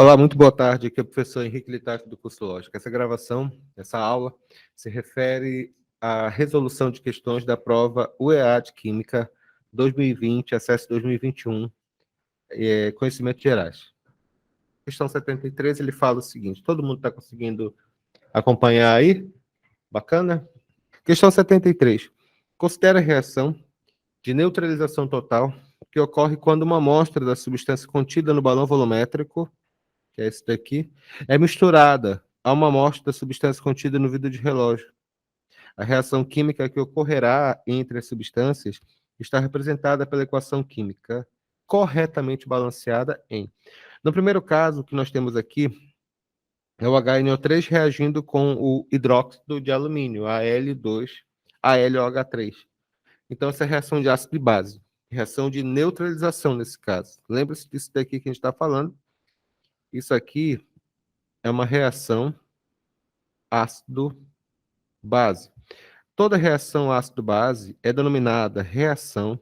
Olá, muito boa tarde. Aqui é o professor Henrique Littafi do curso Lógica. Essa gravação, essa aula, se refere à resolução de questões da prova UEA de Química 2020, acesso 2021, conhecimentos gerais. Questão 73, ele fala o seguinte, todo mundo está conseguindo acompanhar aí? Bacana? Questão 73. Considera a reação de neutralização total que ocorre quando uma amostra da substância contida no balão volumétrico, que é esse daqui, é misturada a uma amostra da substância contida no vidro de relógio. A reação química que ocorrerá entre as substâncias está representada pela equação química corretamente balanceada em... No primeiro caso que nós temos aqui, é o HNO3 reagindo com o hidróxido de alumínio, AL2, Então, essa é a reação de ácido e base. Reação de neutralização nesse caso. Lembra-se disso daqui que a gente está falando? Isso aqui é uma reação ácido-base. Toda reação ácido-base é denominada reação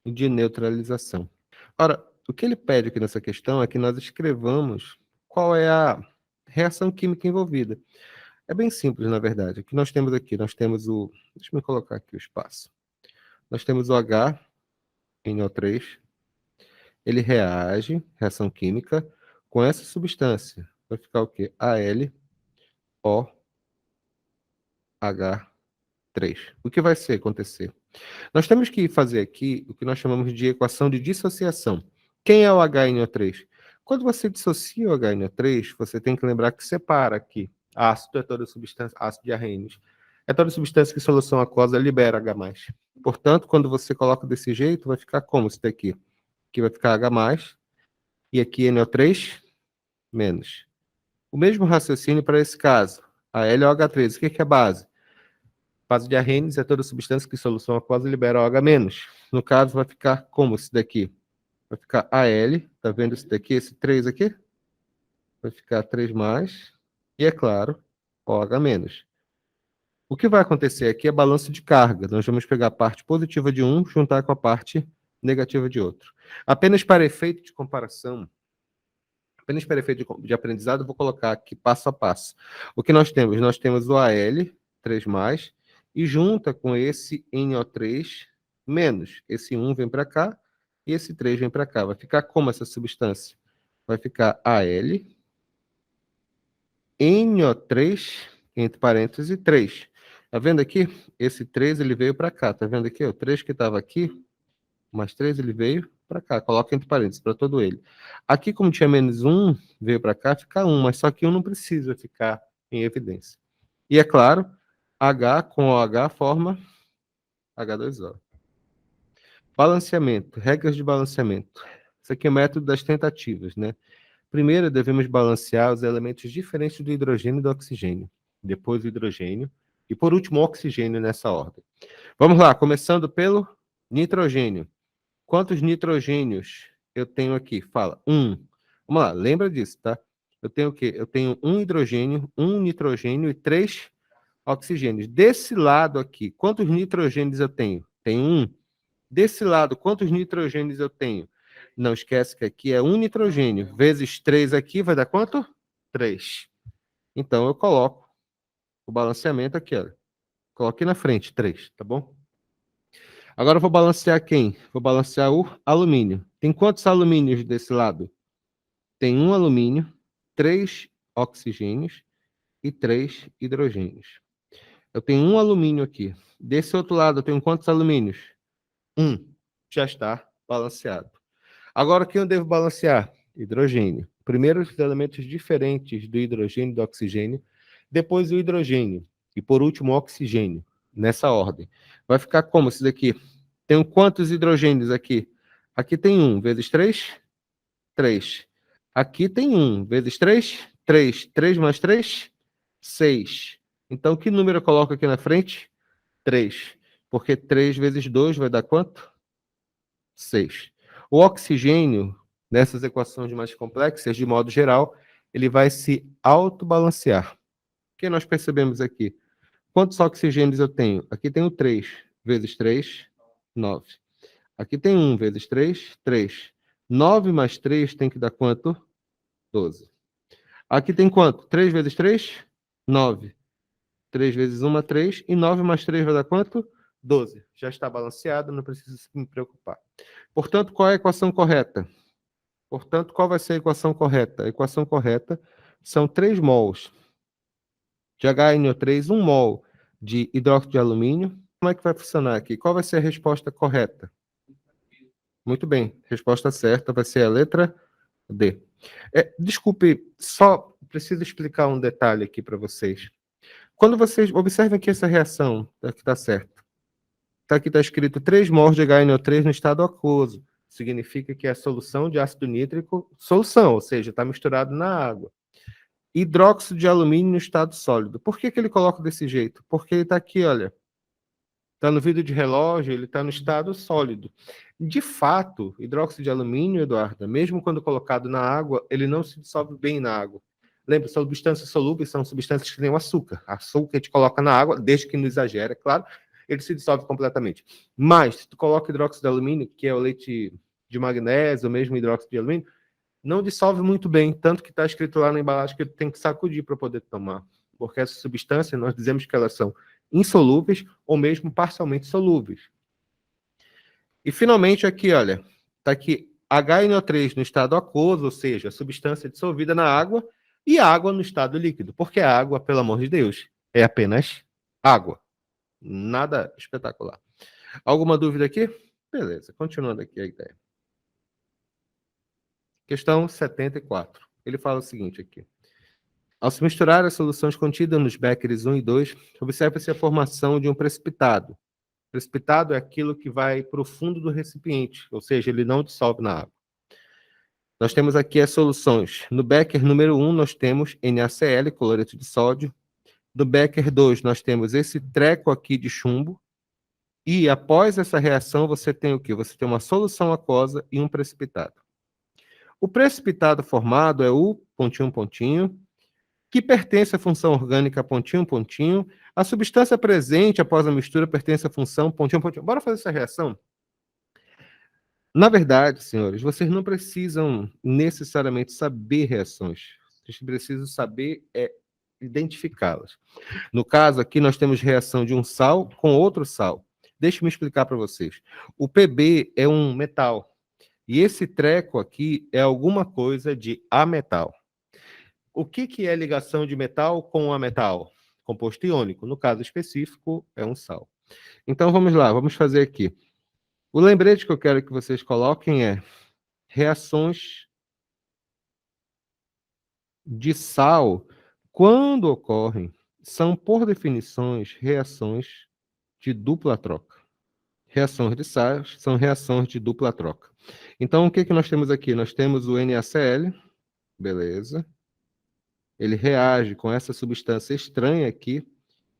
de neutralização. Ora, o que ele pede aqui nessa questão é que nós escrevamos qual é a reação química envolvida. É bem simples, na verdade. O que nós temos aqui? Nós temos o... Deixa eu colocar aqui o espaço. Nós temos o HNO3. Ele reage, reação química, com essa substância. Vai ficar o quê? AlOH3. O que vai acontecer? Nós temos que fazer aqui o que nós chamamos de equação de dissociação. Quem é o HNO3? Quando você dissocia o HNO3, você tem que lembrar que separa aqui. Ácido é toda substância, ácido de arrenes. É toda substância que em solução aquosa libera H+. Portanto, quando você coloca desse jeito, vai ficar como isso daqui? Aqui vai ficar H+, e aqui NO3 menos. O mesmo raciocínio para esse caso. A LOH3, o que é base? Base de arrenes é toda substância que em solução aquosa libera OH-. No caso, vai ficar como esse daqui? Vai ficar AL, tá vendo esse daqui, esse 3 aqui? Vai ficar 3+, e é claro, OH-. O que vai acontecer aqui é balanço de carga. Nós vamos pegar a parte positiva de um, juntar com a parte negativa de outro. Apenas para efeito de comparação, apenas para efeito de aprendizado, eu vou colocar aqui passo a passo. O que nós temos? Nós temos o AL, 3+, e junta com esse NO3 menos. Esse 1 vem para cá e esse 3 vem para cá. Vai ficar como essa substância? Vai ficar AL, NO3, entre parênteses, 3. Tá vendo aqui? Esse 3 ele veio para cá. Tá vendo aqui? O 3 que estava aqui, mais 3 ele veio para cá. Coloca entre parênteses para todo ele. Aqui, como tinha menos 1, veio para cá, fica 1. Mas só que 1 não precisa ficar em evidência. E é claro, H com OH forma H2O. Balanceamento, regras de balanceamento. Isso aqui é o método das tentativas, né? Primeiro, devemos balancear os elementos diferentes do hidrogênio e do oxigênio. Depois o hidrogênio. E por último, o oxigênio nessa ordem. Vamos lá, começando pelo nitrogênio. Quantos nitrogênios eu tenho aqui? Fala, 1. Vamos lá, lembra disso, tá? Eu tenho o quê? Eu tenho um hidrogênio, um nitrogênio e 3 oxigênios. Desse lado aqui, quantos nitrogênios eu tenho? Tenho 1. Desse lado, quantos nitrogênios eu tenho? Não esquece que aqui é um nitrogênio. Vezes 3 aqui vai dar quanto? 3. Então, eu coloco o balanceamento aqui, ó. Coloquei na frente, 3, tá bom? Agora eu vou balancear quem? Vou balancear o alumínio. Tem quantos alumínios desse lado? Tem um alumínio, 3 oxigênios e 3 hidrogênios. Eu tenho um alumínio aqui. Desse outro lado, eu tenho quantos alumínios? 1. Já está balanceado. Agora, quem eu devo balancear? Hidrogênio. Primeiro, os elementos diferentes do hidrogênio e do oxigênio. Depois, o hidrogênio. E, por último, o oxigênio. Nessa ordem. Vai ficar como isso daqui? Tenho quantos hidrogênios aqui? Aqui tem 1 vezes 3, 3. Aqui tem 1 vezes 3, 3. 3 mais 3, 6. Então, que número eu coloco aqui na frente? 3. Porque 3 vezes 2 vai dar quanto? 6. O oxigênio, nessas equações mais complexas, de modo geral, ele vai se autobalancear. O que nós percebemos aqui? Quantos oxigênios eu tenho? Aqui tenho 3 vezes 3, 9. Aqui tem 1 vezes 3, 3. 9 mais 3 tem que dar quanto? 12. Aqui tem quanto? 3 vezes 3? 9. 3 vezes 1, 3. E 9 mais 3 vai dar quanto? 12. Já está balanceado, não precisa se me preocupar. Portanto, qual é a equação correta? Portanto, qual vai ser a equação correta? A equação correta são 3 mols de HNO3, 1 mol de hidróxido de alumínio. Como é que vai funcionar aqui? Qual vai ser a resposta correta? Muito bem. Resposta certa vai ser a letra D. Desculpe, só preciso explicar um detalhe aqui para vocês. Quando vocês observem aqui essa reação, que está certo. Aqui está escrito 3 mols de HNO3 no estado aquoso. Significa que é a solução de ácido nítrico, solução, ou seja, está misturado na água. Hidróxido de alumínio no estado sólido. Por que ele coloca desse jeito? Porque ele está aqui, olha. Está no vidro de relógio, ele está no estado sólido. De fato, hidróxido de alumínio, Eduarda, mesmo quando colocado na água, ele não se dissolve bem na água. Lembra, substâncias solúveis são substâncias que têm o açúcar. Açúcar a gente coloca na água, desde que não exagera, claro, ele se dissolve completamente. Mas, se tu coloca hidróxido de alumínio, que é o leite de magnésio, ou mesmo hidróxido de alumínio, não dissolve muito bem, tanto que está escrito lá na embalagem que tem que sacudir para poder tomar. Porque essas substâncias, nós dizemos que elas são insolúveis ou mesmo parcialmente solúveis. E finalmente aqui, olha, está aqui HNO3 no estado aquoso, ou seja, a substância dissolvida na água, e água no estado líquido, porque a água, pelo amor de Deus, é apenas água. Nada espetacular. Alguma dúvida aqui? Beleza, continuando aqui a ideia. Questão 74. Ele fala o seguinte aqui. Ao se misturar as soluções contidas nos béqueres 1 e 2, observa-se a formação de um precipitado. Precipitado é aquilo que vai para o fundo do recipiente, ou seja, ele não dissolve na água. Nós temos aqui as soluções. No Becker número 1, nós temos NaCl, cloreto de sódio. No Becker 2, nós temos esse treco aqui de chumbo. E após essa reação, você tem o quê? Você tem uma solução aquosa e um precipitado. O precipitado formado é o pontinho, pontinho, que pertence à função orgânica pontinho, pontinho. A substância presente após a mistura pertence à função pontinho, pontinho. Bora fazer essa reação? Na verdade, senhores, vocês não precisam necessariamente saber reações. Vocês precisam saber identificá-las. No caso aqui, nós temos reação de um sal com outro sal. Deixa eu me explicar para vocês. O Pb é um metal. E esse treco aqui é alguma coisa de ametal. O que é ligação de metal com ametal? Composto iônico. No caso específico, é um sal. Então, vamos lá. Vamos fazer aqui. O lembrete que eu quero que vocês coloquem é reações de sal, quando ocorrem, são, por definições, reações de dupla troca. Reações de sal são reações de dupla troca. Então, o que nós temos aqui? Nós temos o NaCl, beleza. Ele reage com essa substância estranha aqui,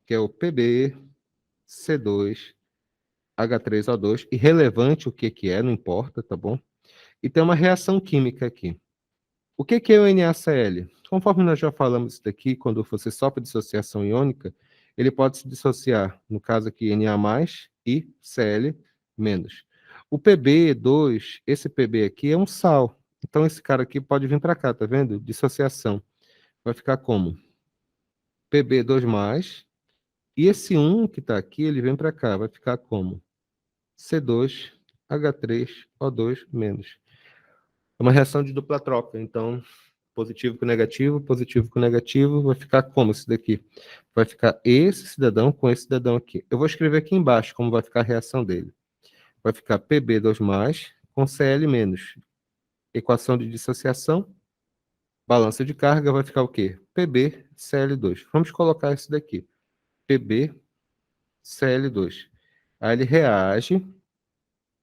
que é o Pb, C2, H3O2, irrelevante o que é, não importa, tá bom? E tem uma reação química aqui. O que é o NaCl? Conforme nós já falamos isso daqui, quando você sofre dissociação iônica, ele pode se dissociar, no caso aqui, Na+, e Cl-. O Pb2, esse Pb aqui é um sal. Então, esse cara aqui pode vir para cá, tá vendo? Dissociação. Vai ficar como? Pb2+, e esse 1 que está aqui, ele vem para cá, vai ficar como? C2H3O2-. É uma reação de dupla troca, então positivo com negativo, vai ficar como isso daqui? Vai ficar esse cidadão com esse cidadão aqui. Eu vou escrever aqui embaixo como vai ficar a reação dele. Vai ficar Pb2+, com Cl-. Equação de dissociação, balança de carga, vai ficar o quê? PbCl2. Vamos colocar isso daqui. PbCl2. Aí ele reage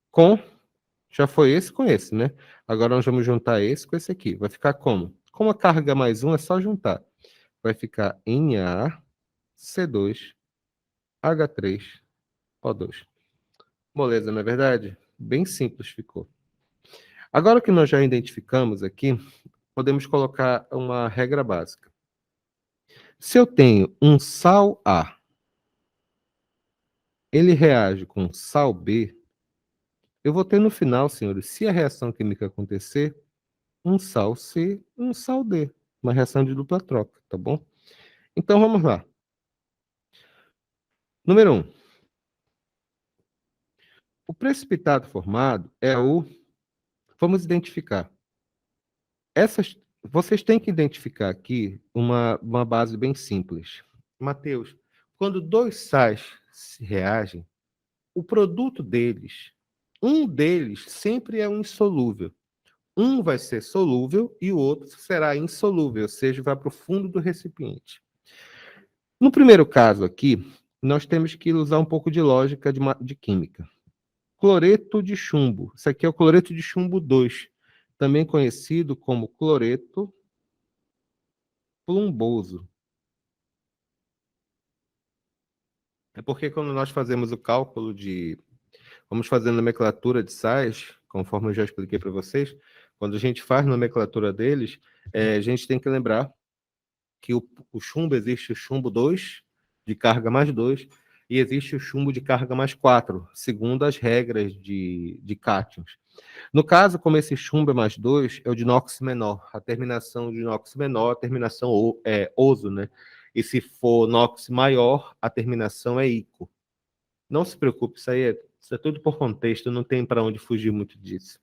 com... Já foi esse com esse, né? Agora nós vamos juntar esse com esse aqui. Vai ficar como? Como a carga mais 1 é só juntar. Vai ficar NaC2H3O2. Moleza, não é verdade? Bem simples ficou. Agora que nós já identificamos aqui, podemos colocar uma regra básica. Se eu tenho um sal A, ele reage com sal B, eu vou ter no final, senhores, se a reação química acontecer, um sal C, um sal D. Uma reação de dupla troca, tá bom? Então, vamos lá. Número 1. O precipitado formado é o... Vamos identificar. Vocês têm que identificar aqui uma base bem simples. Mateus, quando dois sais se reagem, o produto deles, um deles sempre é um insolúvel. Um vai ser solúvel e o outro será insolúvel, ou seja, vai para o fundo do recipiente. No primeiro caso aqui, nós temos que usar um pouco de lógica de química. Cloreto de chumbo. Isso aqui é o cloreto de chumbo 2, também conhecido como cloreto plumboso. É porque quando nós fazemos o cálculo vamos fazer nomenclatura de sais, conforme eu já expliquei para vocês, quando a gente faz nomenclatura deles, a gente tem que lembrar que o chumbo existe o chumbo 2, de carga mais 2, e existe o chumbo de carga mais 4, segundo as regras de cátions. No caso, como esse chumbo é mais 2, é o de NOx menor. A terminação de NOx menor, a terminação é oso, né? E se for NOx maior, a terminação é ICO. Não se preocupe, isso é tudo por contexto, não tem para onde fugir muito disso.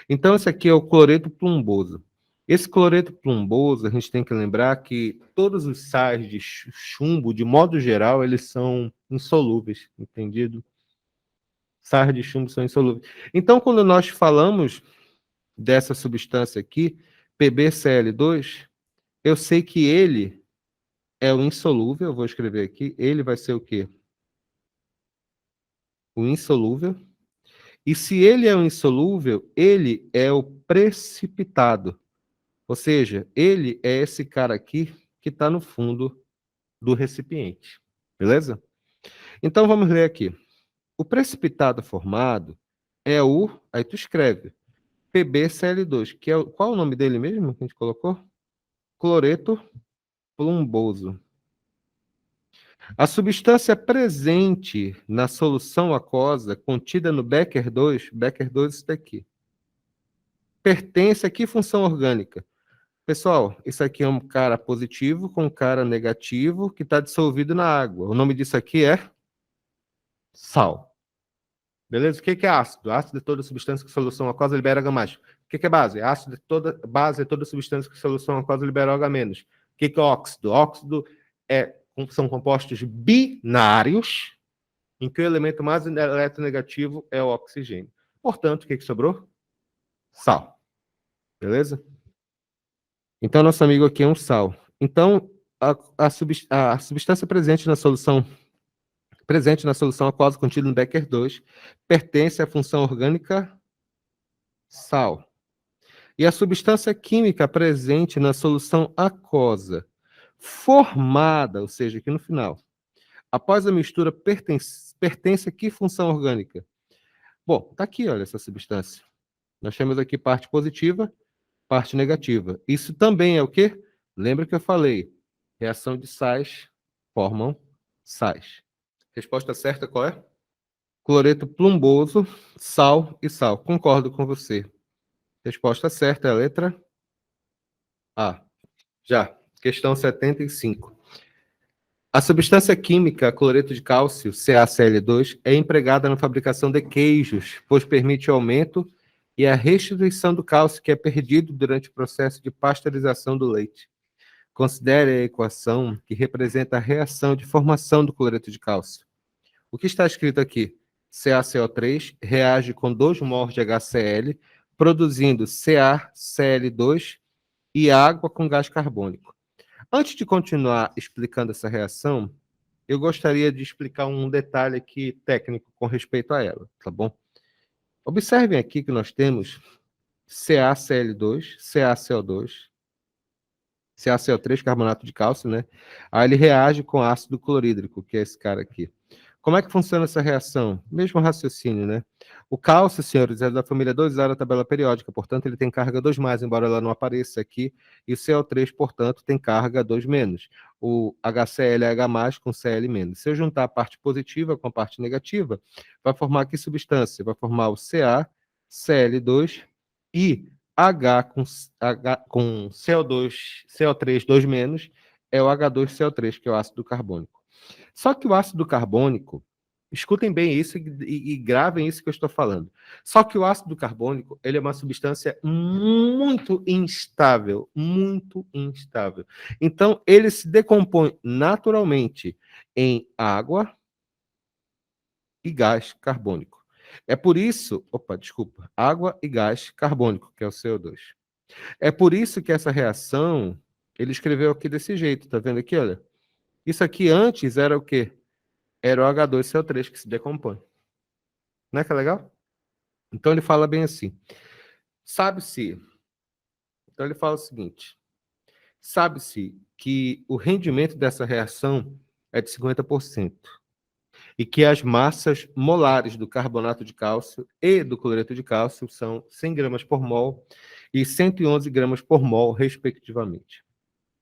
Então, esse aqui é o cloreto plumboso. Esse cloreto plumboso, a gente tem que lembrar que todos os sais de chumbo, de modo geral, eles são insolúveis, entendido? Sais de chumbo são insolúveis. Então, quando nós falamos dessa substância aqui, PbCl2, eu sei que ele é o insolúvel, eu vou escrever aqui, ele vai ser o quê? O insolúvel. E se ele é o insolúvel, ele é o precipitado. Ou seja, ele é esse cara aqui que está no fundo do recipiente. Beleza? Então vamos ler aqui. O precipitado formado é o... Aí tu escreve. PbCl2, que é qual é o nome dele mesmo que a gente colocou? Cloreto plumboso. A substância presente na solução aquosa contida no Becker 2 isso daqui, pertence a que função orgânica? Pessoal, isso aqui é um cara positivo com um cara negativo que está dissolvido na água. O nome disso aqui é sal. Beleza? O que é ácido? Ácido é toda substância que solução aquosa libera H+. O que é base? Ácido é base é toda substância que solução aquosa libera H-. O que é óxido? Óxido são compostos binários em que o elemento mais eletronegativo é o oxigênio. Portanto, o que sobrou? Sal. Beleza? Então, nosso amigo aqui é um sal. Então, a substância presente na solução aquosa contida no Becker 2 pertence à função orgânica sal. E a substância química presente na solução aquosa formada, ou seja, aqui no final, após a mistura, pertence a que função orgânica? Bom, tá aqui, olha, essa substância. Nós temos aqui parte positiva, parte negativa. Isso também é o quê? Lembra que eu falei? Reação de sais formam sais. Resposta certa qual é? Cloreto plumboso, sal e sal. Concordo com você. Resposta certa é a letra A. Já. Questão 75. A substância química cloreto de cálcio, CaCl2, é empregada na fabricação de queijos, pois permite o aumento e a restituição do cálcio que é perdido durante o processo de pasteurização do leite. Considere a equação que representa a reação de formação do cloreto de cálcio. O que está escrito aqui? CaCO3 reage com 2 mols de HCl, produzindo CaCl2 e água com gás carbônico. Antes de continuar explicando essa reação, eu gostaria de explicar um detalhe aqui técnico com respeito a ela, tá bom? Observem aqui que nós temos CaCl2, CaCO2, CaCO3, carbonato de cálcio, né? Aí ele reage com ácido clorídrico, que é esse cara aqui. Como é que funciona essa reação? Mesmo raciocínio, né? O cálcio, senhores, é da família 2A da tabela periódica, portanto, ele tem carga 2+, embora ela não apareça aqui, e o CO3, portanto, tem carga 2-. O HCl é H+, com Cl-. Se eu juntar a parte positiva com a parte negativa, vai formar que substância? Vai formar o CaCl2 e H com CO2, CO3 2-, é o H2CO3, que é o ácido carbônico. Só que o ácido carbônico, escutem bem isso e gravem isso que eu estou falando. Só que o ácido carbônico, ele é uma substância muito instável, muito instável. Então, ele se decompõe naturalmente em água e gás carbônico. É por isso, água e gás carbônico, que é o CO2. É por isso que essa reação, ele escreveu aqui desse jeito, tá vendo aqui, olha? Isso aqui antes era o quê? Era o H2CO3 que se decompõe. Não é que é legal? Então ele fala bem assim. Sabe-se. Então ele fala o seguinte: sabe-se que o rendimento dessa reação é de 50% e que as massas molares do carbonato de cálcio e do cloreto de cálcio são 100 gramas por mol e 111 gramas por mol, respectivamente.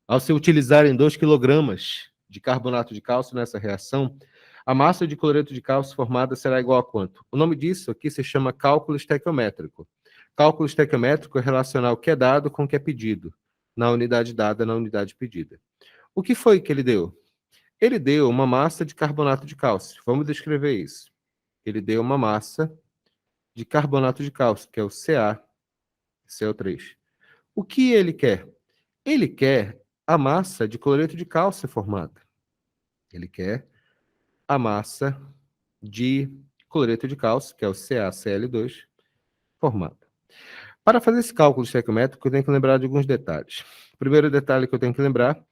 Ao se utilizarem 2 quilogramas de carbonato de cálcio nessa reação, a massa de cloreto de cálcio formada será igual a quanto? O nome disso aqui se chama cálculo estequiométrico. Cálculo estequiométrico é relacionar o que é dado com o que é pedido, na unidade dada, na unidade pedida. O que foi que ele deu? Ele deu uma massa de carbonato de cálcio. Vamos descrever isso. Ele deu uma massa de carbonato de cálcio, que é o CaCO3. O que ele quer? Ele quer a massa de cloreto de cálcio formada. Ele quer a massa de cloreto de cálcio, que é o CaCl2, formada. Para fazer esse cálculo estequiométrico, eu tenho que lembrar de alguns detalhes. O primeiro detalhe que eu tenho que lembrar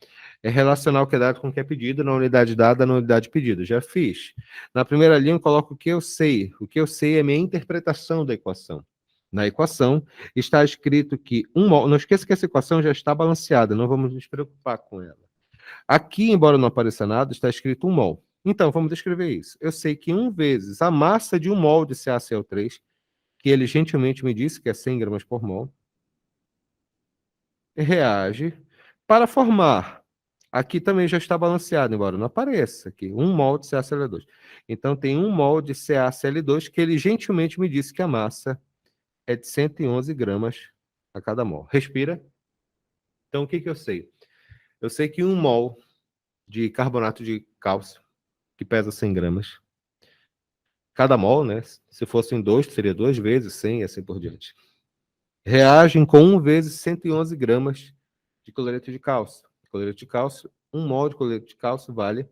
é relacionar o que é dado com o que é pedido na unidade dada, na unidade pedida. Já fiz. Na primeira linha, eu coloco o que eu sei. O que eu sei é minha interpretação da equação. Na equação, está escrito que um mol... Não esqueça que essa equação já está balanceada, não vamos nos preocupar com ela. Aqui, embora não apareça nada, está escrito 1 mol. Então, vamos descrever isso. Eu sei que 1 vezes a massa de 1 mol de CaCl3, que ele gentilmente me disse que é 100 gramas por mol, reage para formar. Aqui também já está balanceado, embora não apareça aqui. 1 mol de CaCl2. Então, tem 1 mol de CaCl2 que ele gentilmente me disse que a massa é de 111 gramas a cada mol. Respira. Então, o que eu sei? Eu sei que 1 mol de carbonato de cálcio, que pesa 100 gramas, cada mol, né? Se fossem 2, seria 2 vezes 100 e assim por diante. Reagem com 1 vezes 111 gramas de cloreto de cálcio. Cloreto de cálcio, 1 mol de cloreto de cálcio vale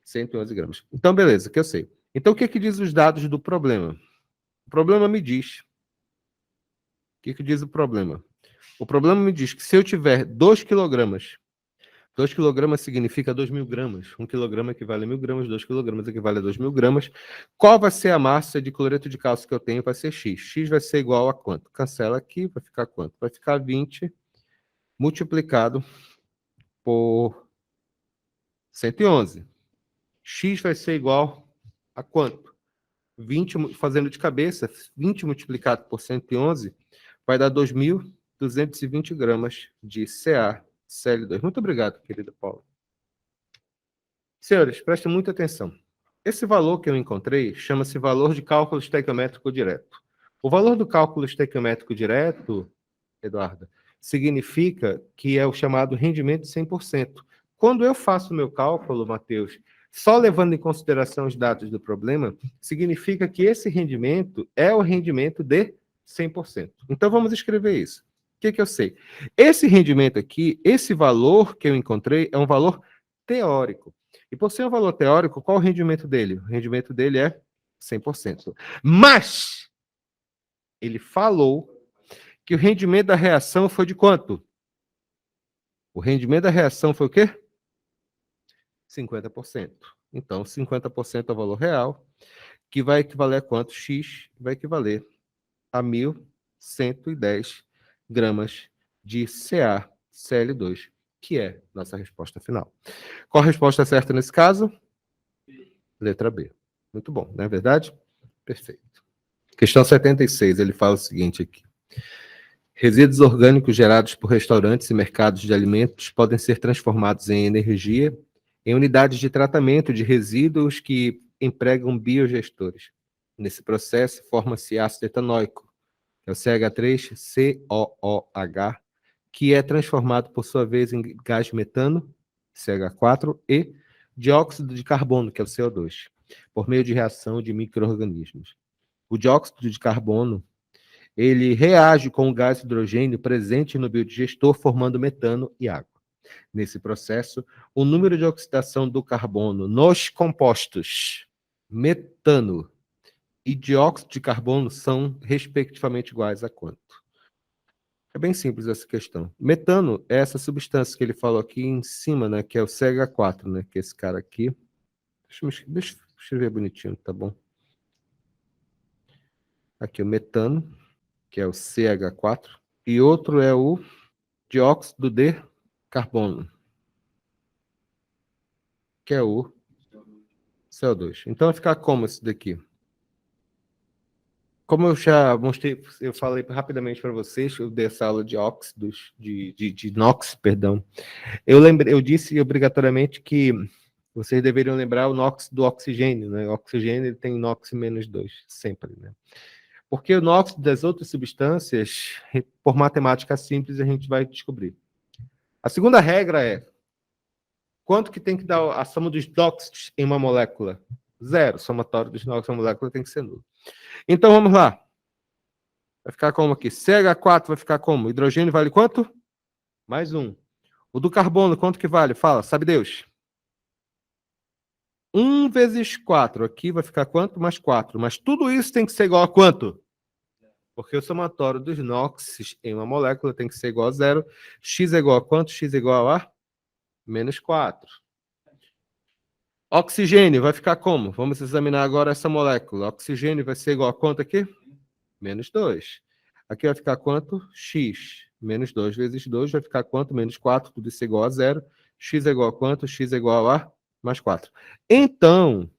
111 gramas. Então, beleza, que eu sei. Então, o que diz os dados do problema? O problema me diz. O que diz o problema? O problema me diz que se eu tiver 2 quilogramas, 2 quilogramas significa 2.000 gramas. 1 quilograma equivale a 1.000 gramas, 2 quilogramas equivale a 2.000 gramas. Qual vai ser a massa de cloreto de cálcio que eu tenho? Vai ser X. X vai ser igual a quanto? Cancela aqui, vai ficar quanto? Vai ficar 20 multiplicado por 111. X vai ser igual a quanto? 20, fazendo de cabeça, 20 multiplicado por 111 vai dar 2.220 gramas de CaCl2. Muito obrigado, querida Paula. Senhores, prestem muita atenção. Esse valor que eu encontrei chama-se valor de cálculo estequiométrico direto. O valor do cálculo estequiométrico direto, Eduarda, significa que é o chamado rendimento de 100%. Quando eu faço o meu cálculo, Matheus, só levando em consideração os dados do problema, significa que esse rendimento é o rendimento de 100%. Então, vamos escrever isso. O que eu sei? Esse rendimento aqui, esse valor que eu encontrei, é um valor teórico. E por ser um valor teórico, qual o rendimento dele? O rendimento dele é 100%. Mas ele falou que o rendimento da reação foi de quanto? O rendimento da reação foi o quê? 50%. Então, 50% é o valor real, que vai equivaler a quanto? X vai equivaler a 1.110 gramas de CaCl2, que é nossa resposta final. Qual a resposta certa nesse caso? Letra B. Muito bom, não é verdade? Perfeito. Questão 76, ele fala o seguinte aqui. Resíduos orgânicos gerados por restaurantes e mercados de alimentos podem ser transformados em energia em unidades de tratamento de resíduos que empregam biogestores. Nesse processo, forma-se ácido etanóico, que é o CH3COOH, que é transformado, por sua vez, em gás metano, CH4, e dióxido de carbono, que é o CO2, por meio de reação de micro-organismos. O dióxido de carbono, ele reage com o gás hidrogênio presente no biodigestor, formando metano e água. Nesse processo, o número de oxidação do carbono nos compostos metano e dióxido de carbono são, respectivamente, iguais a quanto? É bem simples essa questão. Metano é essa substância que ele falou aqui em cima, né, que é o CH4, né, que é esse cara aqui. Deixa eu escrever bonitinho, tá bom? Aqui o metano, que é o CH4, e outro é o dióxido de carbono, que é o CO2. Então vai ficar como esse daqui? Como eu já mostrei, eu falei rapidamente para vocês, eu dei essa aula de óxidos, de NOx, perdão. Eu disse obrigatoriamente que vocês deveriam lembrar o NOx do oxigênio, né? O oxigênio ele tem NOx -2, sempre, né? Porque o NOx das outras substâncias, por matemática simples, a gente vai descobrir. A segunda regra é quanto que tem que dar a soma dos NOx em uma molécula? Zero. O somatório dos NOx em uma molécula tem que ser nulo. Então, vamos lá. Vai ficar como aqui? CH4 vai ficar como? Hidrogênio vale quanto? Mais um. O do carbono, quanto que vale? Fala, sabe Deus? 1 vezes 4. Aqui vai ficar quanto? Mais 4. Mas tudo isso tem que ser igual a quanto? Porque o somatório dos NOx em uma molécula tem que ser igual a zero. X é igual a quanto? X é igual a -4. Oxigênio vai ficar como? Vamos examinar agora essa molécula. Oxigênio vai ser igual a quanto aqui? -2. Aqui vai ficar quanto? X. -2 vezes 2 vai ficar quanto? -4. Tudo isso é igual a zero. X é igual a quanto? X é igual a mais 4. Então, o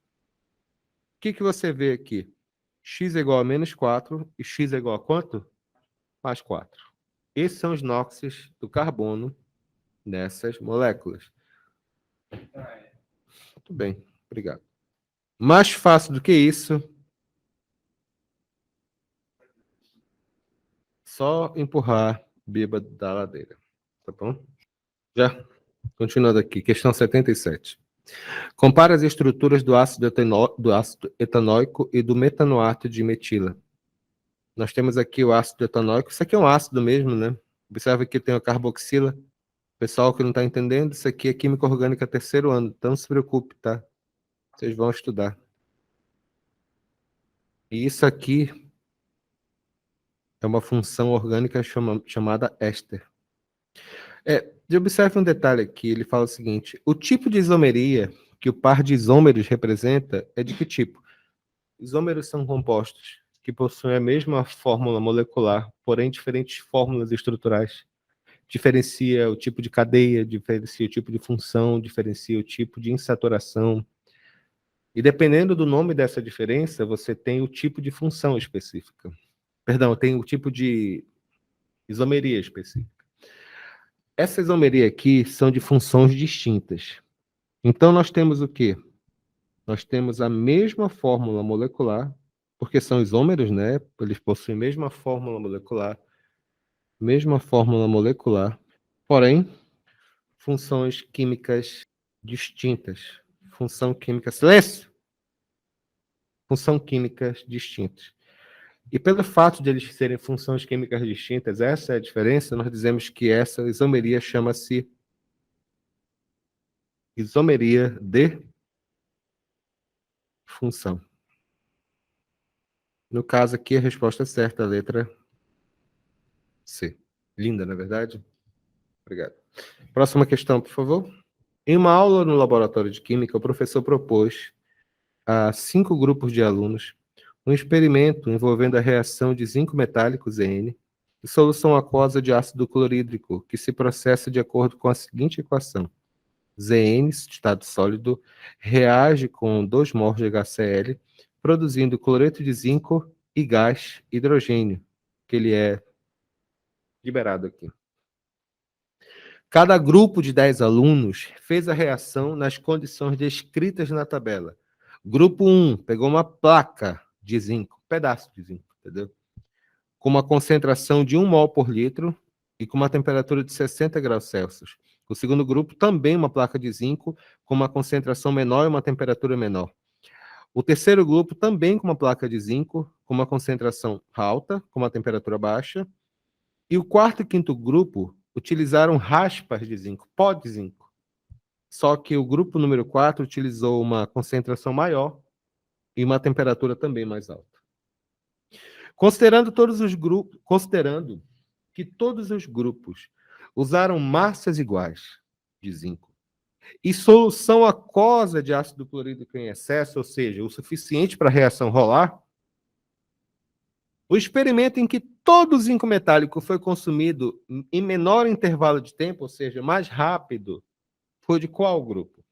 que você vê aqui? X é igual a -4 e X é igual a quanto? Mais 4. Esses são os NOxes do carbono nessas moléculas. Muito bem, obrigado. Mais fácil do que isso, só empurrar bêbado da ladeira. Tá bom? Já? Continuando aqui, questão 77. Compara as estruturas do ácido etanóico e do metanoato de metila. Nós temos aqui o ácido etanóico. Isso aqui é um ácido mesmo, né? Observa que tem a carboxila. Pessoal que não está entendendo, isso aqui é química orgânica terceiro ano. Então não se preocupe, tá? Vocês vão estudar. E isso aqui é uma função orgânica chamada éster. Observe um detalhe aqui. Ele fala o seguinte. O tipo de isomeria que o par de isômeros representa é de que tipo? Isômeros são compostos que possuem a mesma fórmula molecular, porém diferentes fórmulas estruturais. Diferencia o tipo de cadeia, diferencia o tipo de função, diferencia o tipo de insaturação. E dependendo do nome dessa diferença, você tem o tipo de função específica. Perdão, tem o tipo de isomeria específica. Essa isomeria aqui são de funções distintas. Então, nós temos o quê? Nós temos a mesma fórmula molecular, porque são isômeros, né? Eles possuem a mesma fórmula molecular, porém, funções químicas distintas. Função química, silêncio! Função químicas distintas. E pelo fato de eles serem funções químicas distintas, essa é a diferença, nós dizemos que essa isomeria chama-se isomeria de função. No caso aqui, a resposta certa, a letra C. Linda, não é verdade? Obrigado. Próxima questão, por favor. Em uma aula no laboratório de química, o professor propôs a 5 grupos de alunos um experimento envolvendo a reação de zinco metálico, Zn, e solução aquosa de ácido clorídrico, que se processa de acordo com a seguinte equação. Zn, estado sólido, reage com 2 mols de HCl, produzindo cloreto de zinco e gás hidrogênio, que ele é liberado aqui. Cada grupo de 10 alunos fez a reação nas condições descritas na tabela. Grupo 1 pegou uma placa de zinco, um pedaço de zinco, entendeu? com uma concentração de 1 mol por litro e com uma temperatura de 60 graus Celsius. O segundo grupo, também uma placa de zinco, com uma concentração menor e uma temperatura menor. O terceiro grupo, também com uma placa de zinco, com uma concentração alta, com uma temperatura baixa. E o quarto e quinto grupo utilizaram raspas de zinco, pó de zinco. Só que o grupo número 4 utilizou uma concentração maior e uma temperatura também mais alta. Considerando que todos os grupos usaram massas iguais de zinco e solução aquosa de ácido clorídrico em excesso, ou seja, o suficiente para a reação rolar, o experimento em que todo o zinco metálico foi consumido em menor intervalo de tempo, ou seja, mais rápido, foi de qual grupo?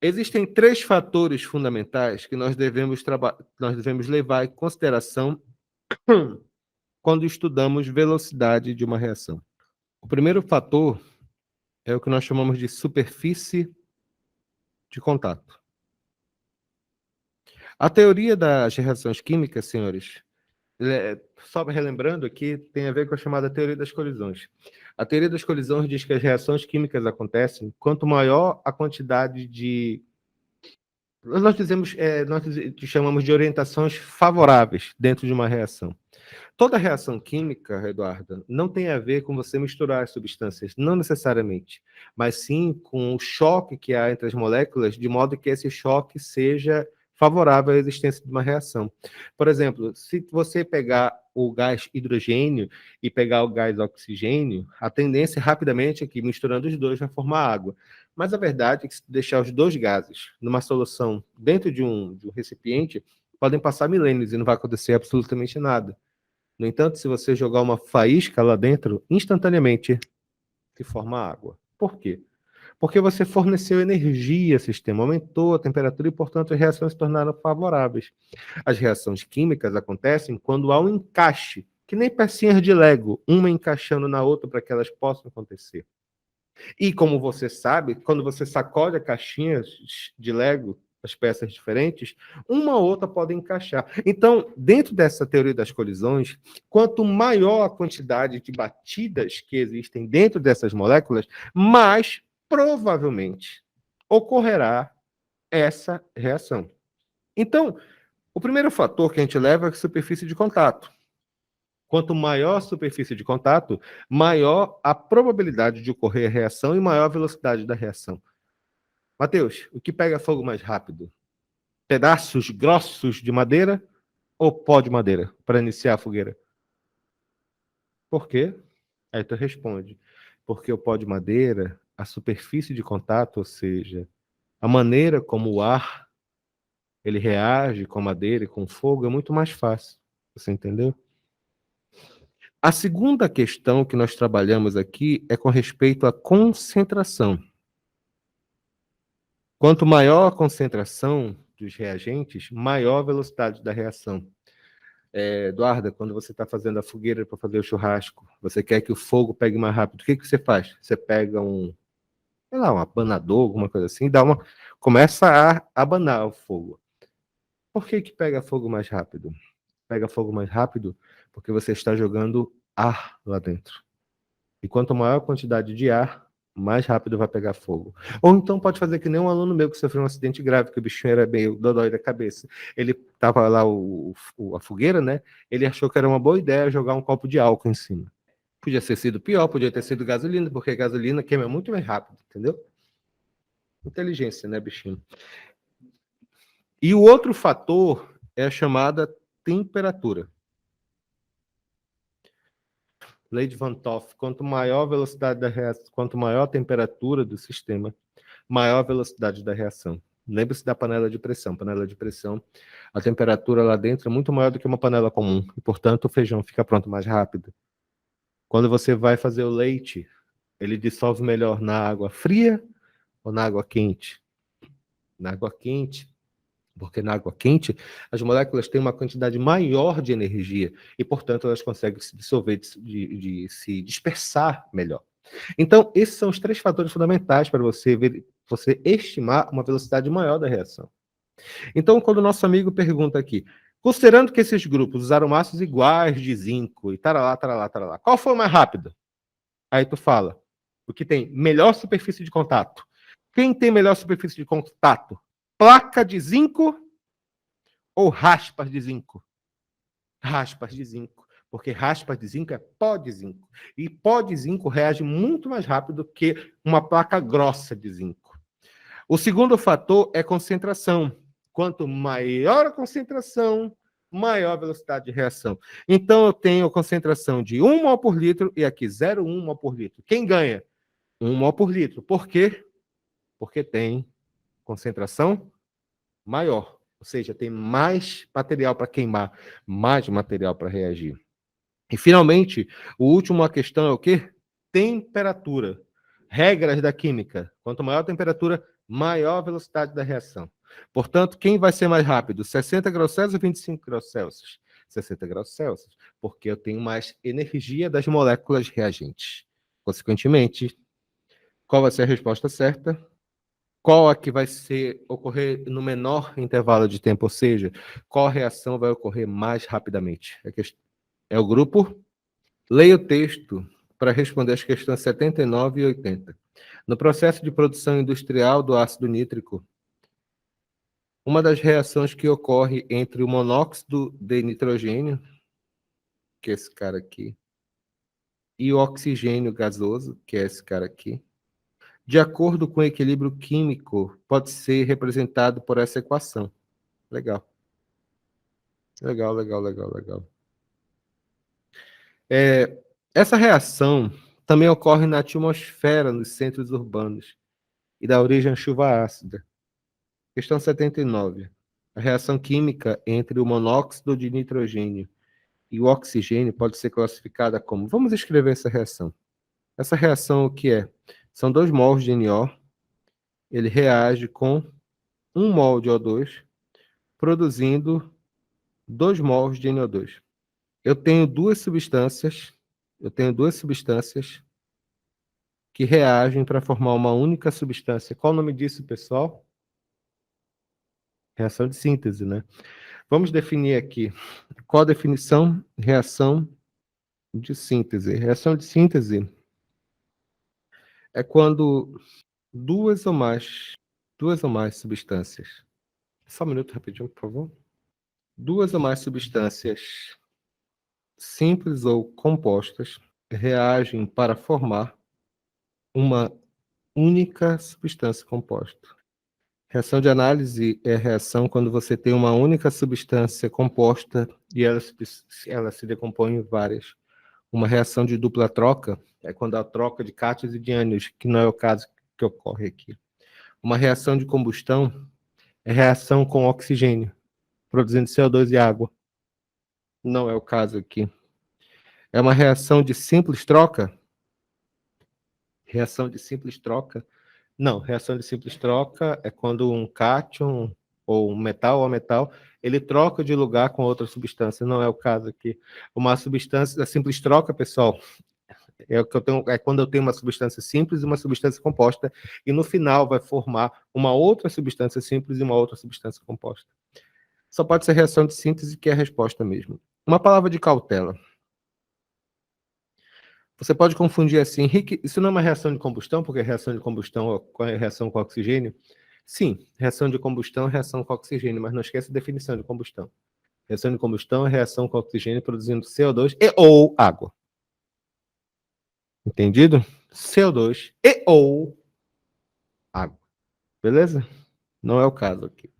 Existem 3 fatores fundamentais que nós devemos levar em consideração quando estudamos velocidade de uma reação. O primeiro fator é o que nós chamamos de superfície de contato. A teoria das reações químicas, senhores, só relembrando aqui, tem a ver com a chamada teoria das colisões. A teoria das colisões diz que as reações químicas acontecem quanto maior a quantidade de... Nós chamamos de orientações favoráveis dentro de uma reação. Toda reação química, Eduardo, não tem a ver com você misturar as substâncias, não necessariamente, mas sim com o choque que há entre as moléculas, de modo que esse choque seja favorável à existência de uma reação. Por exemplo, se você pegar o gás hidrogênio e pegar o gás oxigênio, a tendência rapidamente é que misturando os dois vai formar água. Mas a verdade é que se deixar os dois gases numa solução dentro de um recipiente, podem passar milênios e não vai acontecer absolutamente nada. No entanto, se você jogar uma faísca lá dentro, instantaneamente se forma água. Por quê? Porque você forneceu energia ao sistema, aumentou a temperatura e, portanto, as reações se tornaram favoráveis. As reações químicas acontecem quando há um encaixe, que nem pecinhas de Lego, uma encaixando na outra para que elas possam acontecer. E, como você sabe, quando você sacode a caixinha de Lego, as peças diferentes, uma ou outra pode encaixar. Então, dentro dessa teoria das colisões, quanto maior a quantidade de batidas que existem dentro dessas moléculas, mais provavelmente ocorrerá essa reação. Então, o primeiro fator que a gente leva é a superfície de contato. Quanto maior a superfície de contato, maior a probabilidade de ocorrer a reação e maior a velocidade da reação. Matheus, o que pega fogo mais rápido? Pedaços grossos de madeira ou pó de madeira para iniciar a fogueira? Por quê? Aí tu responde. Porque o pó de madeira, a superfície de contato, ou seja, a maneira como o ar ele reage com a madeira e com o fogo é muito mais fácil. Você entendeu? A segunda questão que nós trabalhamos aqui é com respeito à concentração. Quanto maior a concentração dos reagentes, maior a velocidade da reação. Eduarda, quando você está fazendo a fogueira para fazer o churrasco, você quer que o fogo pegue mais rápido, o que você faz? Você pega um abanador, alguma coisa assim, começa a abanar o fogo. Por que pega fogo mais rápido? Pega fogo mais rápido porque você está jogando ar lá dentro. E quanto maior a quantidade de ar, mais rápido vai pegar fogo. Ou então pode fazer que nem um aluno meu que sofreu um acidente grave, que o bichinho era meio dodói da cabeça. Ele tava lá, a fogueira, né? Ele achou que era uma boa ideia jogar um copo de álcool em cima. Podia ter sido pior, podia ter sido gasolina, porque gasolina queima muito mais rápido, entendeu? Inteligência, né, bichinho? E o outro fator é a chamada temperatura. Lei de Van 't Hoff, quanto maior a velocidade da reação, quanto maior a temperatura do sistema, maior a velocidade da reação. Lembre-se da panela de pressão. Panela de pressão, a temperatura lá dentro é muito maior do que uma panela comum, e, portanto, o feijão fica pronto mais rápido. Quando você vai fazer o leite, ele dissolve melhor na água fria ou na água quente? Na água quente, porque na água quente as moléculas têm uma quantidade maior de energia e, portanto, elas conseguem se dissolver, de se dispersar melhor. Então, esses são os 3 fatores fundamentais para você estimar uma velocidade maior da reação. Então, quando o nosso amigo pergunta aqui, Considerando que esses grupos usaram massas iguais de zinco e taralá, taralá, taralá, qual foi o mais rápido? Aí tu fala, o que tem melhor superfície de contato. Quem tem melhor superfície de contato? Placa de zinco ou raspas de zinco? Raspas de zinco, porque raspas de zinco é pó de zinco. E pó de zinco reage muito mais rápido que uma placa grossa de zinco. O segundo fator é concentração. Quanto maior a concentração, maior a velocidade de reação. Então, eu tenho concentração de 1 mol por litro e aqui 0,1 mol por litro. Quem ganha? 1 mol por litro. Por quê? Porque tem concentração maior. Ou seja, tem mais material para queimar, mais material para reagir. E, finalmente, o último, a questão é o quê? Temperatura. Regras da química. Quanto maior a temperatura, maior a velocidade da reação. Portanto, quem vai ser mais rápido? 60 graus Celsius ou 25 graus Celsius? 60 graus Celsius, porque eu tenho mais energia das moléculas reagentes. Consequentemente, qual vai ser a resposta certa? Qual a que vai ocorrer no menor intervalo de tempo, ou seja, qual reação vai ocorrer mais rapidamente? É o grupo. Leia o texto para responder as questões 79 e 80. No processo de produção industrial do ácido nítrico, uma das reações que ocorre entre o monóxido de nitrogênio, que é esse cara aqui, e o oxigênio gasoso, que é esse cara aqui, de acordo com o equilíbrio químico, pode ser representado por essa equação. Legal. Legal, legal, legal, legal. Essa reação também ocorre na atmosfera, nos centros urbanos, e dá origem à chuva ácida. Questão 79. A reação química entre o monóxido de nitrogênio e o oxigênio pode ser classificada como... Vamos escrever essa reação. Essa reação, o que é? São 2 mols de NO, ele reage com 1 mol de O2, produzindo 2 mols de NO2. Eu tenho duas substâncias que reagem para formar uma única substância. Qual o nome disso, pessoal? Reação de síntese, né? Vamos definir aqui. Qual a definição? Reação de síntese. Reação de síntese é quando duas ou mais substâncias. Só um minuto rapidinho, por favor. Duas ou mais substâncias simples ou compostas reagem para formar uma única substância composta. Reação de análise é reação quando você tem uma única substância composta e ela se decompõe em várias. Uma reação de dupla troca é quando há troca de cátions e de ânions, que não é o caso que ocorre aqui. Uma reação de combustão é reação com oxigênio, produzindo CO2 e água. Não é o caso aqui. É uma reação de simples troca? Reação de simples troca? Não, reação de simples troca é quando um cátion ou um metal ele troca de lugar com outra substância. Não é o caso aqui. Uma substância da simples troca, pessoal, é quando eu tenho uma substância simples e uma substância composta, e no final vai formar uma outra substância simples e uma outra substância composta. Só pode ser reação de síntese, que é a resposta mesmo. Uma palavra de cautela. Você pode confundir assim, Henrique, isso não é uma reação de combustão, porque reação de combustão é reação com oxigênio? Sim, reação de combustão é reação com oxigênio, mas não esqueça a definição de combustão. Reação de combustão é reação com oxigênio produzindo CO2 e ou água. Entendido? CO2 e ou água. Beleza? Não é o caso aqui.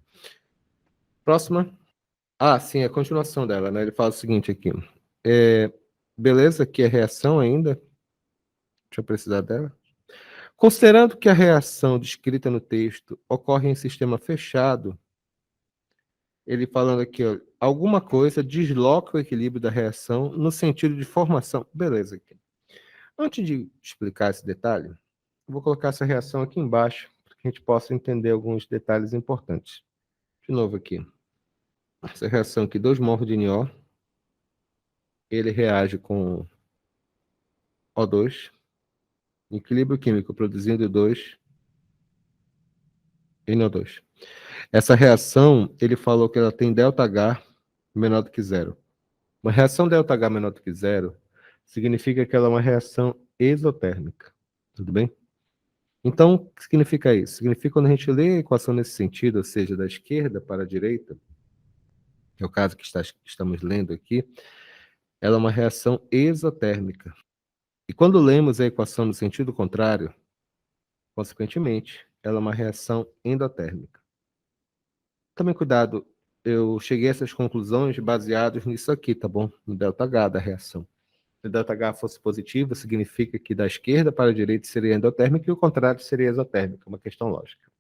Próxima. Ah, sim, é a continuação dela, né? Ele fala o seguinte aqui. Beleza, que é reação ainda. Deixa eu precisar dela. Considerando que a reação descrita no texto ocorre em sistema fechado, ele falando aqui, ó, alguma coisa desloca o equilíbrio da reação no sentido de formação. Beleza. Aqui. Antes de explicar esse detalhe, eu vou colocar essa reação aqui embaixo, para que a gente possa entender alguns detalhes importantes. De novo aqui. Essa reação aqui, 2 mols de NO, ele reage com O2, equilíbrio químico produzindo 2 NO2. Essa reação, ele falou que ela tem ΔH menor do que zero. Uma reação ΔH menor do que zero significa que ela é uma reação exotérmica. Tudo bem? Então, o que significa isso? Significa quando a gente lê a equação nesse sentido, ou seja, da esquerda para a direita, que é o caso que estamos lendo aqui, ela é uma reação exotérmica. E quando lemos a equação no sentido contrário, consequentemente, ela é uma reação endotérmica. Também cuidado, eu cheguei a essas conclusões baseados nisso aqui, tá bom? No ΔH da reação. Se o ΔH fosse positivo, significa que da esquerda para a direita seria endotérmica e o contrário seria exotérmica, uma questão lógica.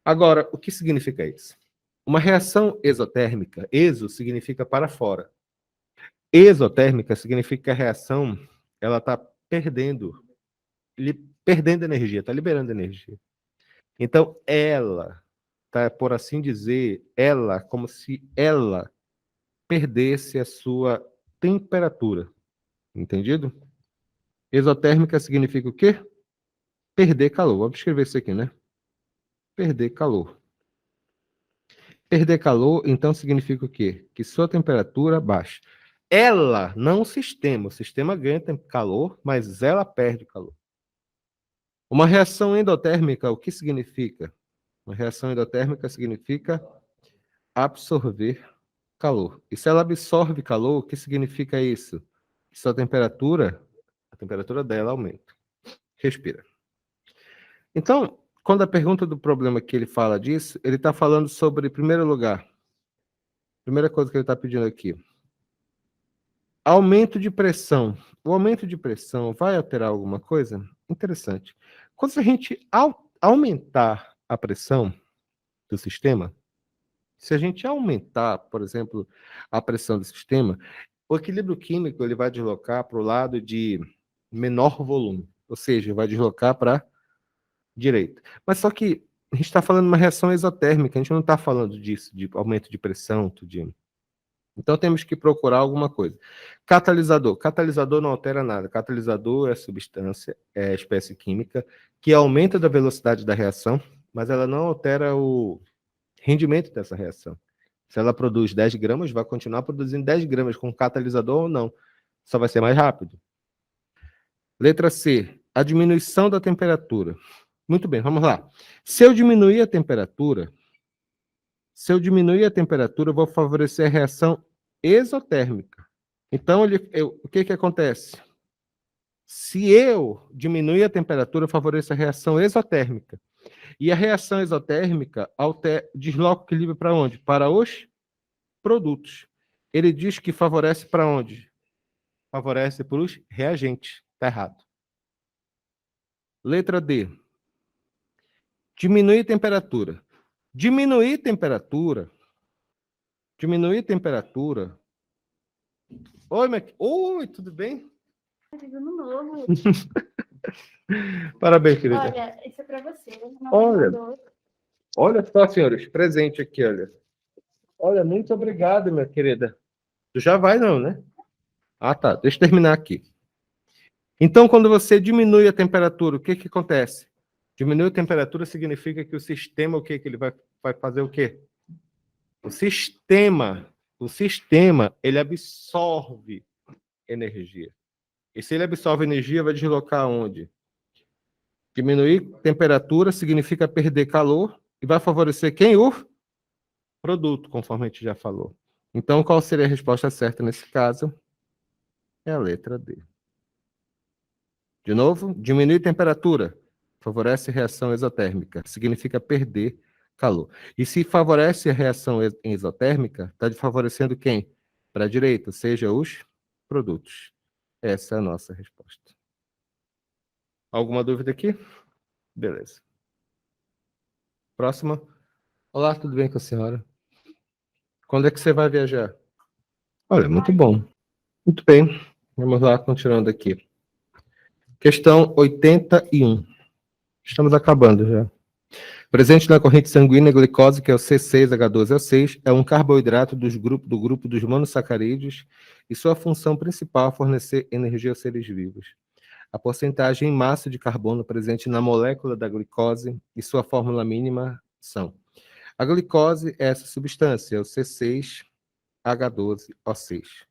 Agora, o que significa isso? Uma reação exotérmica, exo significa para fora. Exotérmica significa que a reação ela está perdendo energia, está liberando energia. Então, ela, tá, por assim dizer, ela, como se ela perdesse a sua temperatura. Entendido? Exotérmica significa o quê? Perder calor. Vamos escrever isso aqui, né? Perder calor. Perder calor, então, significa o quê? Que sua temperatura baixa. Ela, não o sistema ganha calor, mas ela perde calor. Uma reação endotérmica, o que significa? Uma reação endotérmica significa absorver calor. E se ela absorve calor, o que significa isso? Que sua temperatura, a temperatura dela aumenta. Respira. Então, quando a pergunta do problema que ele fala disso, ele está falando sobre, em primeiro lugar, primeira coisa que ele está pedindo aqui, aumento de pressão. O aumento de pressão vai alterar alguma coisa? Interessante. Quando a gente aumentar a pressão do sistema, se a gente aumentar, por exemplo, a pressão do sistema, o equilíbrio químico ele vai deslocar para o lado de menor volume, ou seja, vai deslocar para a direita. Mas só que a gente está falando de uma reação exotérmica, a gente não está falando disso, de aumento de pressão, tudinho. Então temos que procurar alguma coisa. Catalisador. Catalisador não altera nada. Catalisador é substância, é espécie química que aumenta a velocidade da reação, mas ela não altera o rendimento dessa reação. Se ela produz 10 gramas, vai continuar produzindo 10 gramas com catalisador ou não. Só vai ser mais rápido. Letra C. A diminuição da temperatura. Muito bem, vamos lá. Se eu diminuir a temperatura, eu vou favorecer a reação exotérmica. Então, o que acontece? Se eu diminuir a temperatura, eu favoreço a reação exotérmica. E a reação exotérmica desloca o equilíbrio para onde? Para os produtos. Ele diz que favorece para onde? Favorece para os reagentes. Está errado. Letra D. Diminuir temperatura. Diminuir temperatura. Oi, tudo bem? Tudo novo. Parabéns, querida. Olha, isso é para você. Olha só, senhores, presente aqui, olha. Olha, muito obrigado, minha querida. Tu já vai não, né? Ah, tá. Deixa eu terminar aqui. Então, quando você diminui a temperatura, o que acontece? Diminuir a temperatura significa que o sistema, o que ele vai fazer o quê? O sistema, ele absorve energia. E se ele absorve energia, vai deslocar onde? Diminuir temperatura significa perder calor e vai favorecer quem? O produto, conforme a gente já falou. Então, qual seria a resposta certa nesse caso? É a letra D. De novo, diminuir temperatura favorece reação exotérmica, significa perder calor. E se favorece a reação exotérmica, está favorecendo quem? Para a direita, seja os produtos. Essa é a nossa resposta. Alguma dúvida aqui? Beleza. Próxima. Olá, tudo bem com a senhora? Quando é que você vai viajar? Olha, muito bom. Muito bem. Vamos lá, continuando aqui. Questão 81. Estamos acabando já. Presente na corrente sanguínea, a glicose, que é o C6H12O6, é um carboidrato do grupo dos monossacarídeos e sua função principal é fornecer energia aos seres vivos. A porcentagem em massa de carbono presente na molécula da glicose e sua fórmula mínima são: a glicose é essa substância, é o C6H12O6. H12O6.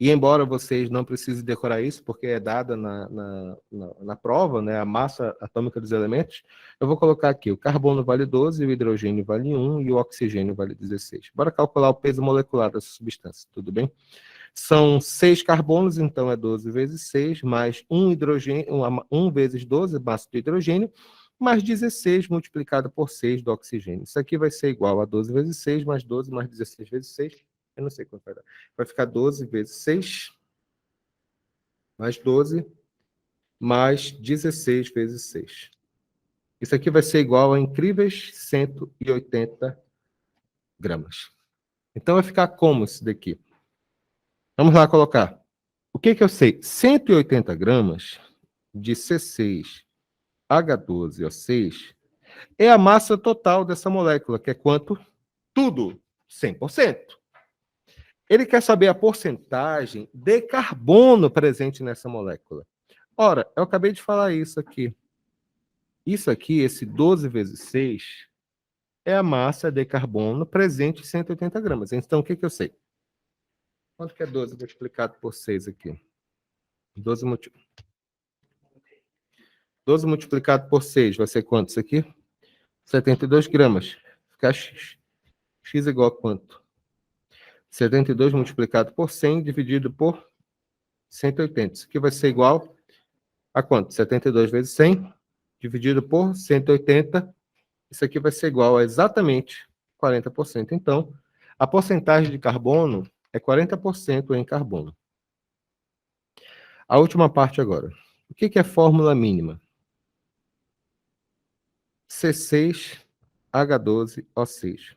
E embora vocês não precisem decorar isso, porque é dada na prova, né, a massa atômica dos elementos, eu vou colocar aqui, o carbono vale 12, o hidrogênio vale 1 e o oxigênio vale 16. Bora calcular o peso molecular dessa substância, tudo bem? São 6 carbonos, então é 12 vezes 6, mais 1 hidrogênio, 1 vezes 12, massa do hidrogênio, mais 16 multiplicado por 6 do oxigênio. Isso aqui vai ser igual a 12 vezes 6, mais 12, mais 16 vezes 6. Eu não sei quanto vai dar. Vai ficar 12 vezes 6, mais 12, mais 16 vezes 6. Isso aqui vai ser igual a incríveis 180 gramas. Então vai ficar como isso daqui? Vamos lá colocar. O que eu sei? 180 gramas de C6H12O6 é a massa total dessa molécula, que é quanto? Tudo, 100%. Ele quer saber a porcentagem de carbono presente nessa molécula. Ora, eu acabei de falar isso aqui. Isso aqui, esse 12 vezes 6, é a massa de carbono presente em 180 gramas. Então, o que eu sei? Quanto que é 12 multiplicado por 6 aqui? 12 multiplicado por 6 vai ser quanto isso aqui? 72 gramas. Fica X. X igual a quanto? 72 multiplicado por 100 dividido por 180. Isso aqui vai ser igual a quanto? 72 vezes 100 dividido por 180. Isso aqui vai ser igual a exatamente 40%. Então, a porcentagem de carbono é 40% em carbono. A última parte agora. O que é fórmula mínima? C6H12O6.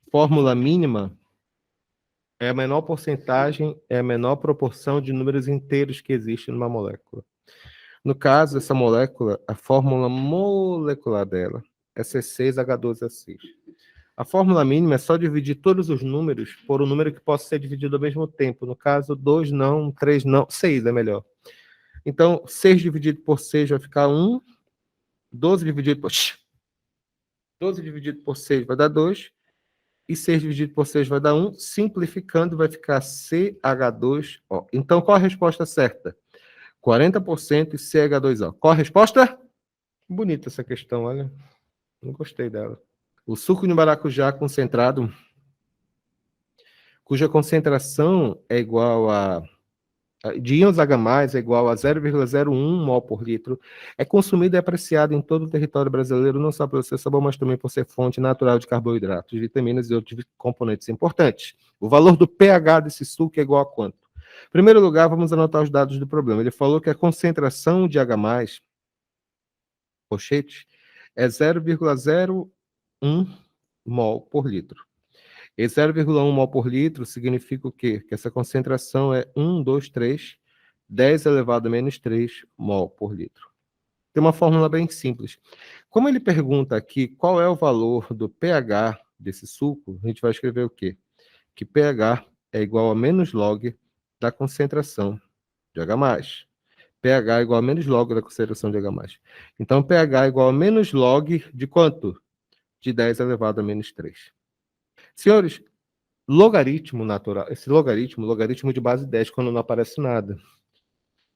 Fórmula mínima é a menor porcentagem, é a menor proporção de números inteiros que existe numa molécula. No caso, essa molécula, a fórmula molecular dela é C6H12O6. A fórmula mínima é só dividir todos os números por um número que possa ser dividido ao mesmo tempo. No caso, 2 não, 3 não, 6 é melhor. Então, 6 dividido por 6 vai ficar 1. 12 dividido por 6 vai dar 2. E 6 dividido por 6 vai dar 1. Simplificando, vai ficar CH2O. Então, qual a resposta certa? 40% e CH2O. Qual a resposta? Bonita essa questão, olha. Não gostei dela. O suco de maracujá concentrado, cuja concentração é igual de íons H+, é igual a 0,01 mol por litro, é consumido e apreciado em todo o território brasileiro, não só pelo seu sabor, mas também por ser fonte natural de carboidratos, vitaminas e outros componentes importantes. O valor do pH desse suco é igual a quanto? Em primeiro lugar, vamos anotar os dados do problema. Ele falou que a concentração de H+, pochete, é 0,01 mol por litro. E 0,1 mol por litro significa o quê? Que essa concentração é 1, 2, 3, 10 elevado a menos 3 mol por litro. Tem uma fórmula bem simples. Como ele pergunta aqui qual é o valor do pH desse suco, a gente vai escrever o quê? Que pH é igual a menos log da concentração de H+. pH é igual a menos log da concentração de H+. Então, pH é igual a menos log de quanto? De 10 elevado a menos 3. Senhores, logaritmo natural, esse logaritmo de base 10, quando não aparece nada.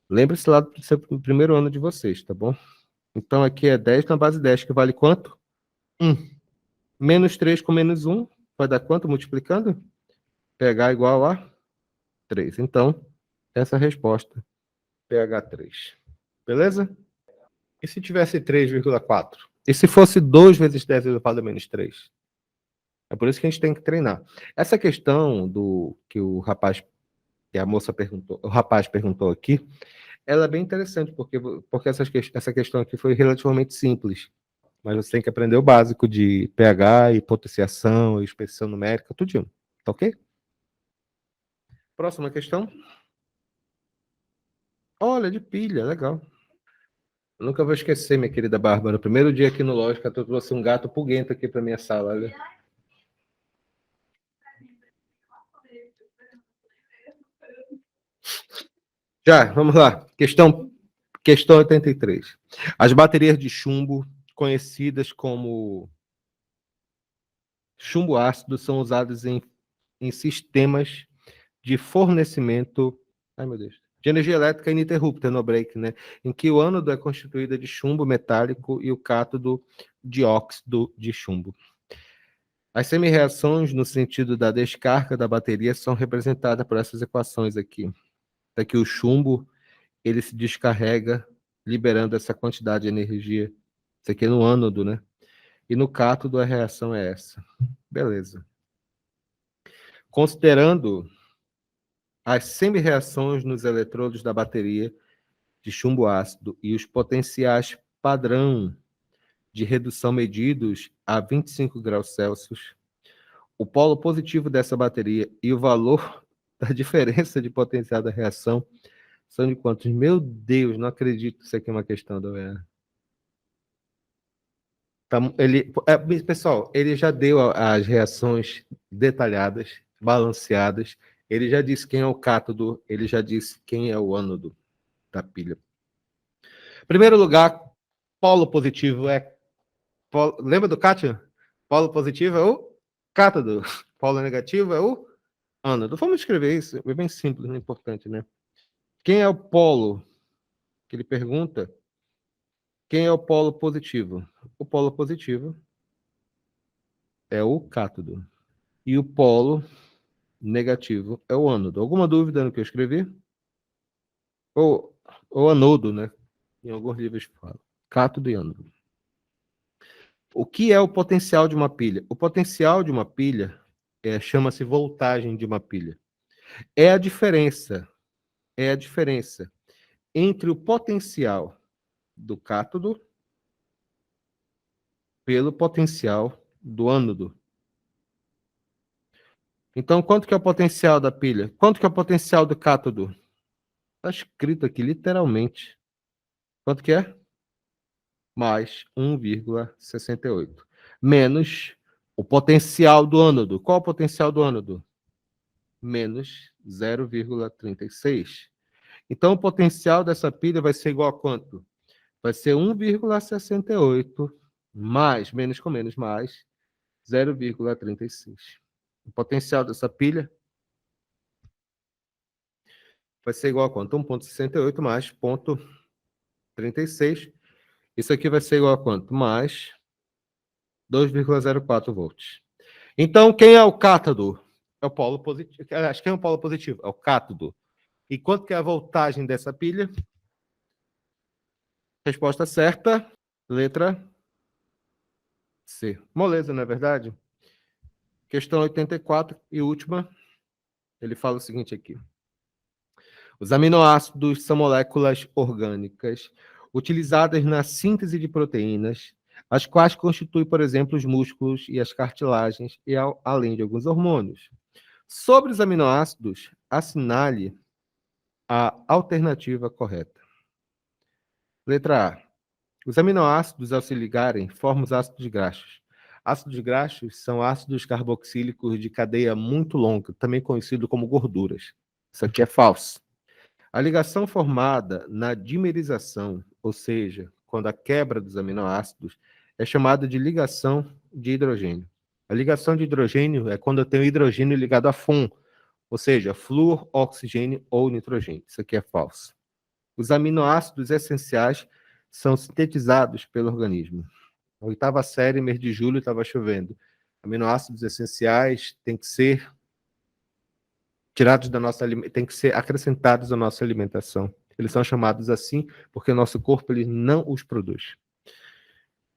Lembre-se lá do primeiro ano de vocês, tá bom? Então, aqui é 10 na base 10, que vale quanto? 1. Menos 3 com menos 1, vai dar quanto multiplicando? pH igual a 3. Então, essa é a resposta, pH 3. Beleza? E se tivesse 3,4? E se fosse 2 vezes 10 elevado a menos 3? É por isso que a gente tem que treinar. Essa questão do que a moça perguntou, o rapaz perguntou aqui, ela é bem interessante, porque essa questão aqui foi relativamente simples. Mas você tem que aprender o básico de pH e potenciação, e expressão numérica, tudinho. Tá ok? Próxima questão. Olha, de pilha, legal. Eu nunca vou esquecer, minha querida Bárbara. No primeiro dia aqui no Lógica, tu trouxe um gato pulguento aqui para minha sala. Olha. Já, vamos lá. Questão 83. As baterias de chumbo, conhecidas como chumbo ácido, são usadas em em sistemas de fornecimento, ai meu Deus, de energia elétrica ininterrupta no break, né? Em que o ânodo é constituído de chumbo metálico e o cátodo de óxido de chumbo. As semi-reações, no sentido da descarga da bateria, são representadas por essas equações aqui. Daqui o chumbo, ele se descarrega, liberando essa quantidade de energia. Isso aqui é no ânodo, né? E no cátodo, a reação é essa. Beleza. Considerando as semi-reações nos eletrodos da bateria de chumbo ácido e os potenciais padrão de redução medidos a 25 graus Celsius, o polo positivo dessa bateria e o valor da diferença de potencial da reação são de quantos? Meu Deus, não acredito que isso aqui é uma questão da UEA. Pessoal, ele já deu as reações detalhadas, balanceadas. Ele já disse quem é o cátodo, ele já disse quem é o ânodo da pilha. Primeiro lugar, polo positivo é... Lembra do Kátia? Polo positivo é o cátodo. Polo negativo é o ânodo. Vamos escrever isso. É bem simples, não é importante, né? Quem é o polo? Que ele pergunta. Quem é o polo positivo? O polo positivo é o cátodo. E o polo negativo é o ânodo. Alguma dúvida no que eu escrevi? Ou anodo, né? Em alguns livros fala. Cátodo e ânodo. O que é o potencial de uma pilha? O potencial de uma pilha chama-se voltagem de uma pilha. É a diferença entre o potencial do cátodo pelo potencial do ânodo. Então, quanto que é o potencial da pilha? Quanto que é o potencial do cátodo? Está escrito aqui, literalmente. Quanto que é? Mais 1,68. Menos o potencial do ânodo. Qual é o potencial do ânodo? Menos 0,36. Então, o potencial dessa pilha vai ser igual a quanto? Vai ser 1,68 mais, menos com menos, mais 0,36. O potencial dessa pilha vai ser igual a quanto? 1,68 mais 0,36. Isso aqui vai ser igual a quanto? Mais 2,04 volts. Então, quem é o cátodo? É o polo positivo. Acho que é o polo positivo, é o cátodo. E quanto que é a voltagem dessa pilha? Resposta certa, letra C. Moleza, não é verdade? Questão 84 e última. Ele fala o seguinte aqui. Os aminoácidos são moléculas orgânicas utilizadas na síntese de proteínas, as quais constituem, por exemplo, os músculos e as cartilagens, e além de alguns hormônios. Sobre os aminoácidos, assinale a alternativa correta. Letra A. Os aminoácidos, ao se ligarem, formam os ácidos graxos. Ácidos graxos são ácidos carboxílicos de cadeia muito longa, também conhecido como gorduras. Isso aqui é falso. A ligação formada na dimerização, ou seja, quando a quebra dos aminoácidos, é chamada de ligação de hidrogênio. A ligação de hidrogênio é quando eu tenho hidrogênio ligado a FUN, ou seja, flúor, oxigênio ou nitrogênio. Isso aqui é falso. Os aminoácidos essenciais são sintetizados pelo organismo. Na 8ª série, mês de julho, estava chovendo. Aminoácidos essenciais têm que ser tirados da nossa, têm que ser acrescentados à nossa alimentação. Eles são chamados assim porque o nosso corpo ele não os produz.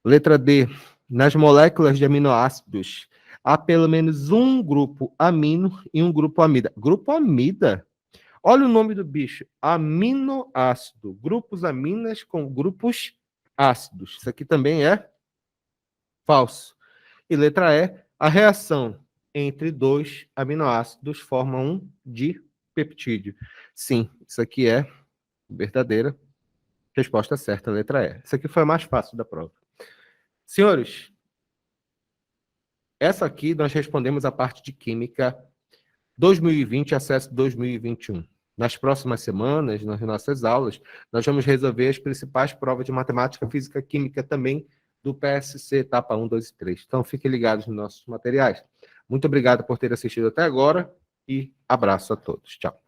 Letra D. Nas moléculas de aminoácidos, há pelo menos um grupo amino e um grupo amida. Grupo amida? Olha o nome do bicho. Aminoácido. Grupos aminas com grupos ácidos. Isso aqui também é falso. E letra E. A reação entre dois aminoácidos forma um dipeptídeo. Sim, isso aqui é verdadeira. Resposta certa, letra E. Isso aqui foi a mais fácil da prova. Senhores, essa aqui nós respondemos a parte de Química 2020, acesso 2021. Nas próximas semanas, nas nossas aulas, nós vamos resolver as principais provas de Matemática, Física, Química também do PSC, etapa 1, 2 e 3. Então, fiquem ligados nos nossos materiais. Muito obrigado por ter assistido até agora e abraço a todos. Tchau.